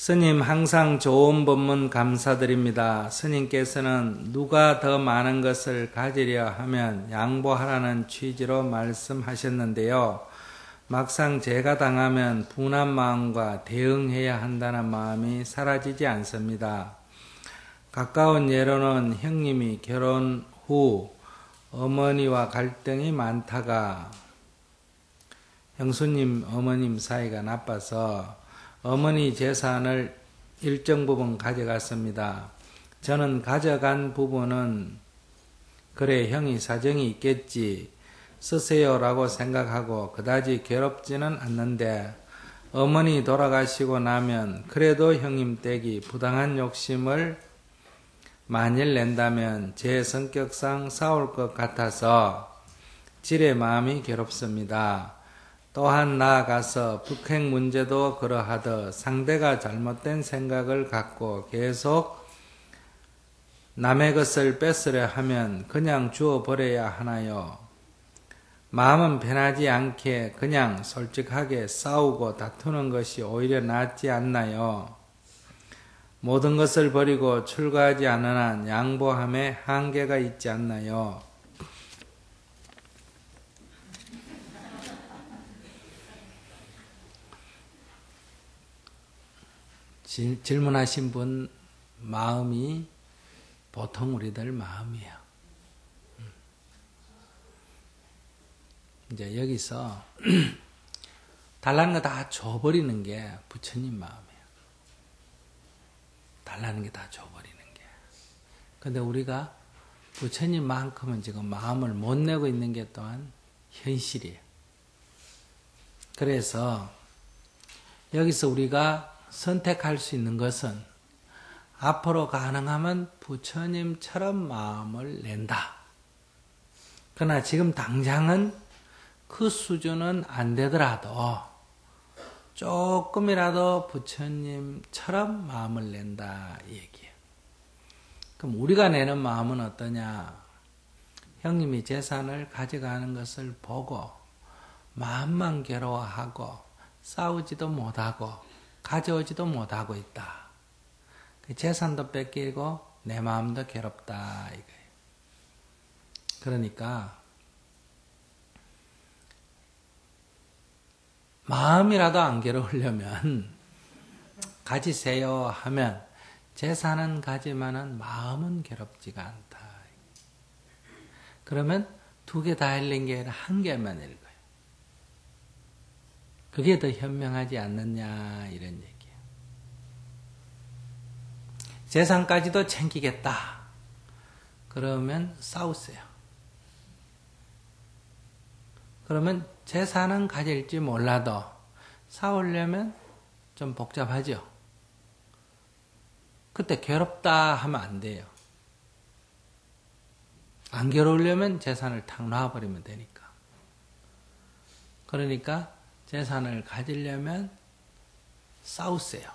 스님 항상 좋은 법문 감사드립니다. 스님께서는 누가 더 많은 것을 가지려 하면 양보하라는 취지로 말씀하셨는데요. 막상 제가 당하면 분한 마음과 대응해야 한다는 마음이 사라지지 않습니다. 가까운 예로는 형님이 결혼 후 어머니와 갈등이 많다가 형수님 어머님 사이가 나빠서 어머니 재산을 일정 부분 가져갔습니다. 저는 가져간 부분은 그래 형이 사정이 있겠지 쓰세요라고 생각하고 그다지 괴롭지는 않는데 어머니 돌아가시고 나면 그래도 형님 댁이 부당한 욕심을 만일 낸다면 제 성격상 싸울 것 같아서 질의 마음이 괴롭습니다. 또한 나아가서 북핵 문제도 그러하듯 상대가 잘못된 생각을 갖고 계속 남의 것을 뺏으려 하면 그냥 주어버려야 하나요? 마음은 변하지 않게 그냥 솔직하게 싸우고 다투는 것이 오히려 낫지 않나요? 모든 것을 버리고 출가하지 않은 한 양보함에 한계가 있지 않나요? 질문하신 분 마음이 보통 우리들 마음이에요. 이제 여기서 달라는 거 다 줘버리는 게 부처님 마음이에요. 달라는 게 다 줘버리는 게. 근데 우리가 부처님만큼은 지금 마음을 못 내고 있는 게 또한 현실이에요. 그래서 여기서 우리가 선택할 수 있는 것은 앞으로 가능하면 부처님처럼 마음을 낸다. 그러나 지금 당장은 그 수준은 안 되더라도 조금이라도 부처님처럼 마음을 낸다 이 얘기예요. 그럼 우리가 내는 마음은 어떠냐? 형님이 재산을 가져가는 것을 보고 마음만 괴로워하고 싸우지도 못하고 가져오지도 못하고 있다. 재산도 뺏기고 내 마음도 괴롭다 이거예요. 그러니까 마음이라도 안 괴로우려면 가지세요 하면 재산은 가지만은 마음은 괴롭지가 않다. 그러면 두 개 다 읽는 게 아니라 한 개만 읽어요. 그게 더 현명하지 않느냐 이런 얘기예요. 재산까지도 챙기겠다. 그러면 싸우세요. 그러면 재산은 가질지 몰라도 싸우려면 좀 복잡하죠. 그때 괴롭다 하면 안 돼요. 안 괴로우려면 재산을 탁 놔버리면 되니까. 그러니까 재산을 가지려면 싸우세요.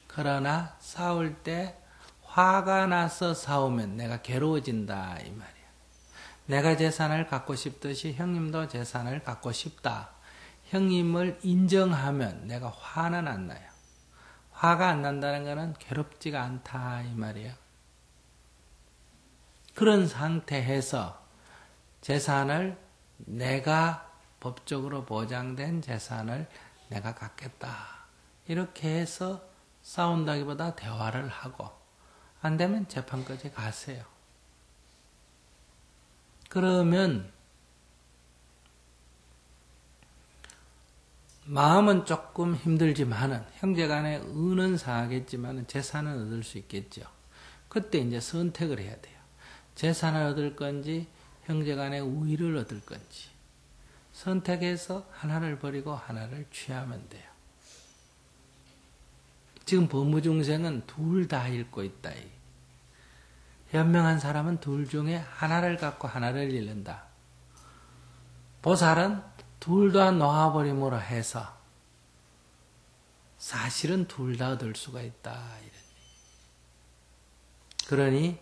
그러나 싸울 때 화가 나서 싸우면 내가 괴로워진다 이 말이에요. 내가 재산을 갖고 싶듯이 형님도 재산을 갖고 싶다. 형님을 인정하면 내가 화는 안 나요. 화가 안 난다는 것은 괴롭지가 않다 이 말이에요. 그런 상태에서 재산을 내가 법적으로 보장된 재산을 내가 갖겠다. 이렇게 해서 싸운다기보다 대화를 하고 안 되면 재판까지 가세요. 그러면 마음은 조금 힘들지만은 형제간에 은은 상하겠지만은 재산은 얻을 수 있겠죠. 그때 이제 선택을 해야 돼요. 재산을 얻을 건지 형제간에 우위를 얻을 건지 선택해서 하나를 버리고 하나를 취하면 돼요. 지금 법무중생은 둘 다 잃고 있다. 현명한 사람은 둘 중에 하나를 갖고 하나를 잃는다. 보살은 둘 다 놓아버림으로 해서 사실은 둘 다 얻을 수가 있다. 그러니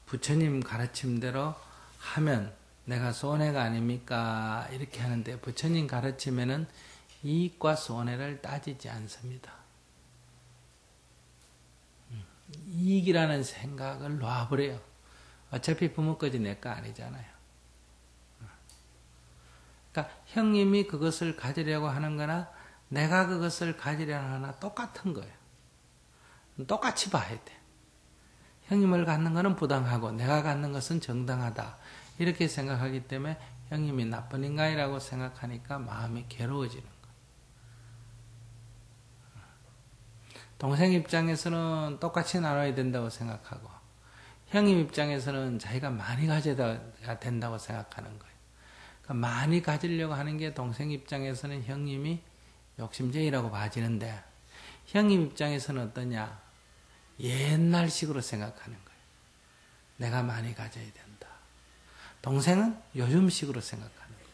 부처님 가르침대로 하면 내가 손해가 아닙니까? 이렇게 하는데 부처님 가르침에는 이익과 손해를 따지지 않습니다. 이익이라는 생각을 놔버려요. 어차피 부모 거지 내 거 아니잖아요. 그러니까 형님이 그것을 가지려고 하는 거나 내가 그것을 가지려고 하나 똑같은 거예요. 똑같이 봐야 돼. 형님을 갖는 것은 부당하고 내가 갖는 것은 정당하다. 이렇게 생각하기 때문에 형님이 나쁜 인간이라고 생각하니까 마음이 괴로워지는 거예요. 동생 입장에서는 똑같이 나눠야 된다고 생각하고 형님 입장에서는 자기가 많이 가져야 된다고 생각하는 거예요. 그러니까 많이 가지려고 하는 게 동생 입장에서는 형님이 욕심쟁이라고 봐지는데 형님 입장에서는 어떠냐? 옛날식으로 생각하는 거예요. 내가 많이 가져야 된다. 동생은 요즘식으로 생각하는 거예요.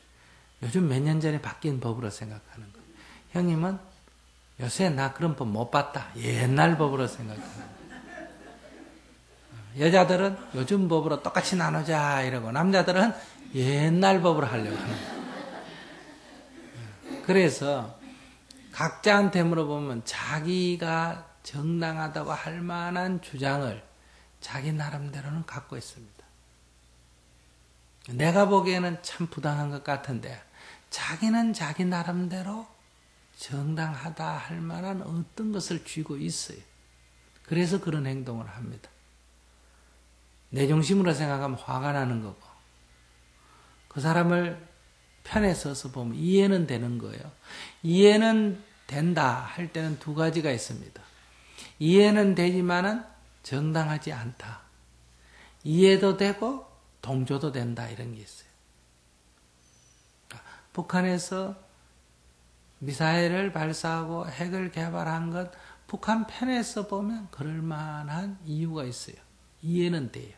요즘 몇 년 전에 바뀐 법으로 생각하는 거예요. 형님은 요새 나 그런 법 못 봤다. 옛날 법으로 생각하는 거예요. 여자들은 요즘 법으로 똑같이 나누자 이러고 남자들은 옛날 법으로 하려고 하는 거예요. 그래서 각자한테 물어보면 자기가 정당하다고 할 만한 주장을 자기 나름대로는 갖고 있습니다. 내가 보기에는 참 부당한 것 같은데 자기는 자기 나름대로 정당하다 할 만한 어떤 것을 쥐고 있어요. 그래서 그런 행동을 합니다. 내 중심으로 생각하면 화가 나는 거고 그 사람을 편에 서서 보면 이해는 되는 거예요. 이해는 된다 할 때는 두 가지가 있습니다. 이해는 되지만은 정당하지 않다. 이해도 되고 동조도 된다 이런 게 있어요. 북한에서 미사일을 발사하고 핵을 개발한 것 북한 편에서 보면 그럴 만한 이유가 있어요. 이해는 돼요.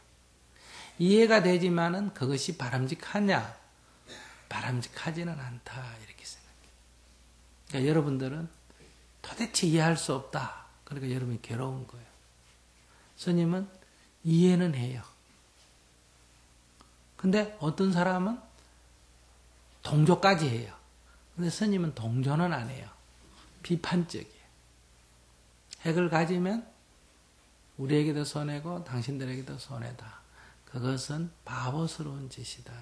이해가 되지만은 그것이 바람직하냐? 바람직하지는 않다 이렇게 생각해요. 그러니까 여러분들은 도대체 이해할 수 없다. 그러니까 여러분이 괴로운 거예요. 스님은 이해는 해요. 근데 어떤 사람은 동조까지 해요. 근데 스님은 동조는 안 해요. 비판적이에요. 핵을 가지면 우리에게도 손해고 당신들에게도 손해다. 그것은 바보스러운 짓이다.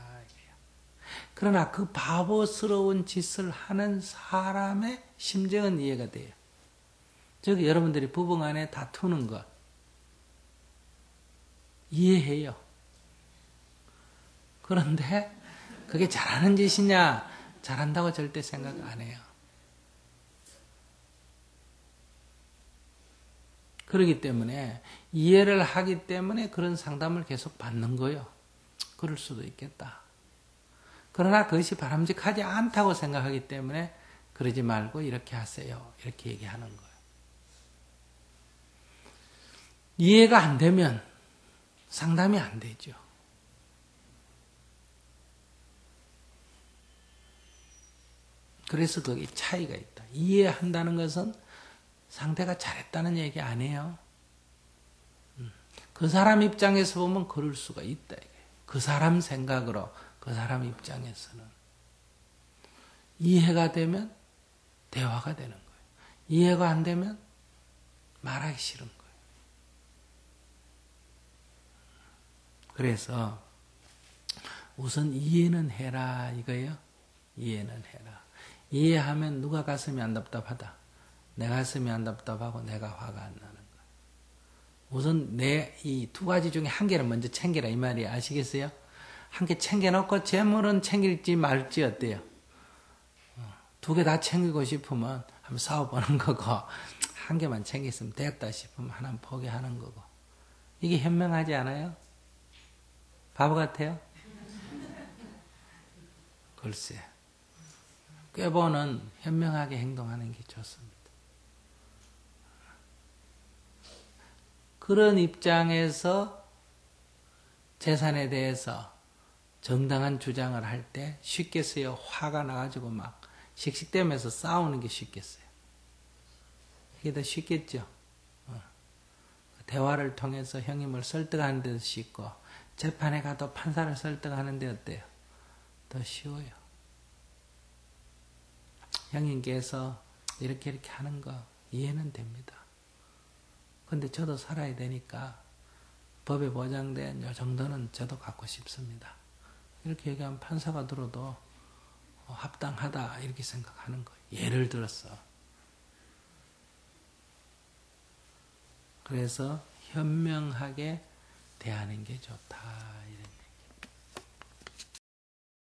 그러나 그 바보스러운 짓을 하는 사람의 심정은 이해가 돼요. 즉 여러분들이 부부간에 다투는 것 이해해요. 그런데 그게 잘하는 짓이냐? 잘한다고 절대 생각 안 해요. 그렇기 때문에 이해를 하기 때문에 그런 상담을 계속 받는 거예요. 그럴 수도 있겠다. 그러나 그것이 바람직하지 않다고 생각하기 때문에 그러지 말고 이렇게 하세요. 이렇게 얘기하는 거예요. 이해가 안 되면 상담이 안 되죠. 그래서 거기 차이가 있다. 이해한다는 것은 상대가 잘했다는 얘기 아니에요. 그 사람 입장에서 보면 그럴 수가 있다. 그 사람 생각으로 그 사람 입장에서는 이해가 되면 대화가 되는 거예요. 이해가 안 되면 말하기 싫은 거예요. 그래서 우선 이해는 해라 이거예요. 이해는 해라. 이해하면 누가 가슴이 안 답답하다. 내 가슴이 안 답답하고 내가 화가 안 나는 거예요. 우선 내 이 두 가지 중에 한 개를 먼저 챙겨라 이 말이에요. 아시겠어요? 한 개 챙겨놓고 재물은 챙길지 말지 어때요? 두 개 다 챙기고 싶으면 한번 싸워보는 거고 한 개만 챙겼으면 됐다 싶으면 하나는 포기하는 거고 이게 현명하지 않아요? 바보 같아요? 글쎄 꾀보는 현명하게 행동하는 게 좋습니다. 그런 입장에서 재산에 대해서 정당한 주장을 할 때 쉽겠어요? 화가 나가지고 막 씩씩대면서 싸우는 게 쉽겠어요? 이게 더 쉽겠죠? 대화를 통해서 형님을 설득하는 데도 쉽고 재판에 가도 판사를 설득하는 데 어때요? 더 쉬워요. 형님께서 이렇게 하는 거 이해는 됩니다. 근데 저도 살아야 되니까 법에 보장된 요 정도는 저도 갖고 싶습니다. 이렇게 얘기하면 판사가 들어도 합당하다 이렇게 생각하는 거예요. 예를 들어서. 그래서 현명하게 대하는 게 좋다.